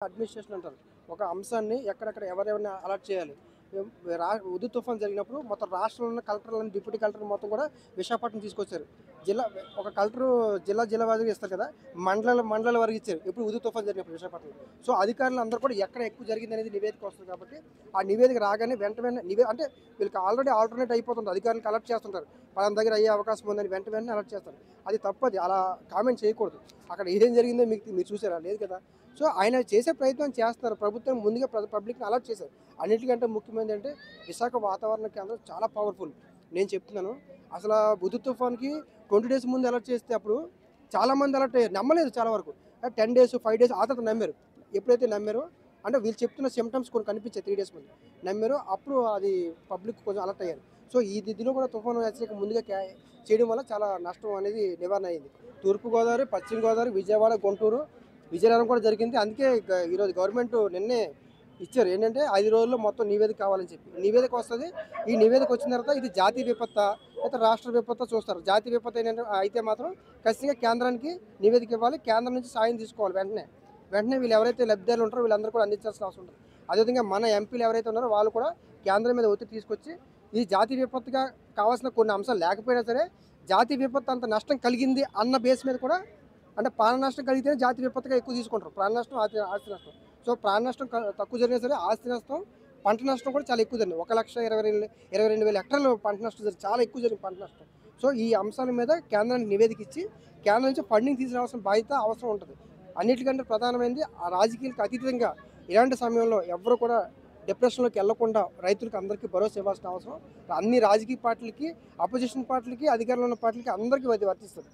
Administration అంటారు. ఒక అంశాన్ని ఎక్కడెక్కడ ఎవరెవరిని అలర్ట్ చేయాలి. హుదూ తుఫాన్ జరిగినప్పుడు మొత్తం రాష్ట్రంలో ఉన్న కలెక్టర్లను, డిప్యూటీ కలెక్టర్ మొత్తం కూడా విశాఖపట్నం తీసుకొచ్చారు. జిల్లా ఒక కలెక్టరు జిల్లా వారీగా ఇస్తారు కదా! మండలాల వారీగా ఇచ్చారు. ఎప్పుడు హుదూ తుఫాన్ జరిగినప్పుడు విశాఖపట్నంలో. సో, అధికారులు అందరూ కూడా ఎక్కడ ఎక్కువ జరిగిందనేది నివేదిక వస్తుంది కాబట్టి, ఆ నివేదిక రాగానే వెంటనే అంటే వీళ్ళకి ఆల్రెడీ ఆల్టర్నేట్ అయిపోతుంది. అధికారులకు అలర్ట్ చేస్తుంటారు. పలానా దగ్గర అయ్యే అవకాశం ఉందని వెంటనే అలర్ట్ చేస్తారు. అది తప్పది. అలా కామెంట్ చేయకూడదు. అక్కడ ఏం జరిగిందో మీరు చూసారా? లేదు కదా! సో, ఆయన చేసే ప్రయత్నం చేస్తున్నారు. ప్రభుత్వం ముందుగా పబ్లిక్‌ని అలర్ట్ చేశారు. అన్నిటికంటే ముఖ్యమైనది అంటే విశాఖ వాతావరణ కేంద్రం చాలా పవర్‌ఫుల్. నేను చెప్తున్నాను. అసల హుదూ తుఫాన్‌కి 20 డేస్ ముందు అలర్ట్ చేస్తే అప్పుడు చాలామంది అలర్ట్ అయ్యారు. నమ్మలేదు చాలా వరకు. 10 డేస్, 5 డేస్ ఆ తర్వాత నమ్మారు. ఎప్పుడైతే నమ్మారో అంటే వీళ్ళు చెప్తున్న సింప్టమ్స్ కొన్ని కనిపించాయి 3 డేస్ ముందు. నమ్మారో అప్పుడు అది పబ్లిక్ కొంచెం అలర్ట్ అయ్యారు. సో, దీనిలో కూడా తుఫాను హెచ్చరిక ముందుగా చేయడం వల్ల చాలా నష్టం అనేది నివారణ అయింది. తూర్పుగోదావరి, పశ్చిమ గోదావరి, విజయవాడ, గుంటూరు, విజయనగరం కూడా జరిగింది. అందుకే ఈరోజు గవర్నమెంట్ నిన్నే ఇచ్చారు. ఏంటంటే 5 రోజుల్లో మొత్తం నివేదిక కావాలని చెప్పి. నివేదిక వస్తది. ఈ నివేదిక వచ్చిన తర్వాత ఇది జాతీయ విపత్తా లేకపోతే రాష్ట్ర విపత్తా చూస్తారు. జాతీయ విపత్తు అయితే మాత్రం ఖచ్చితంగా కేంద్రానికి నివేదిక ఇవ్వాలి. కేంద్రం నుంచి సాయం తీసుకోవాలి వెంటనే వీళ్ళు ఎవరైతే లబ్ధిదారులు ఉంటారో వీళ్ళందరూ కూడా అందించాల్సిన అవసరం ఉంటుంది. అదేవిధంగా మన ఎంపీలు ఎవరైతే ఉన్నారో వాళ్ళు కూడా కేంద్రం మీద ఒత్తిడి తీసుకొచ్చి ఈ జాతీయ విపత్తుగా కావాల్సిన కొన్ని అంశాలు లేకపోయినా సరే జాతీయ విపత్తు అంత నష్టం కలిగింది అన్న బేస్ మీద కూడా అంటే ప్రాణ నష్టం కలిగితేనే జాతీయ విపత్తుగా ఎక్కువ తీసుకుంటారు. ప్రాణ నష్టం, ఆస్తి నష్టం. సో, ప్రాణ నష్టం తక్కువ జరిగినా సరే ఆస్తి నష్టం, పంట నష్టం కూడా చాలా ఎక్కువ జరిగింది. 1,22,000 హెక్టార్లు పంట నష్టం జరిగింది. చాలా ఎక్కువ జరిగింది పంట నష్టం. సో, ఈ అంశాల మీద కేంద్రానికి నివేదిక ఇచ్చి కేంద్రం నుంచి ఫండింగ్ తీసుకురావాల్సిన బాధ్యత అవసరం ఉంటుంది. అన్నిటికంటే ప్రధానమైనది ఆ రాజకీయాలకు అతీతంగా ఇలాంటి సమయంలో ఎవరు కూడా డిప్రెషన్‌లోకి వెళ్లకుండా రైతులకు అందరికీ భరోసా ఇవ్వాల్సిన అవసరం అన్ని రాజకీయ పార్టీలకి, అపోజిషన్ పార్టీలకి, అధికారంలో ఉన్న పార్టీలకి అందరికీ అది వర్తిస్తుంది.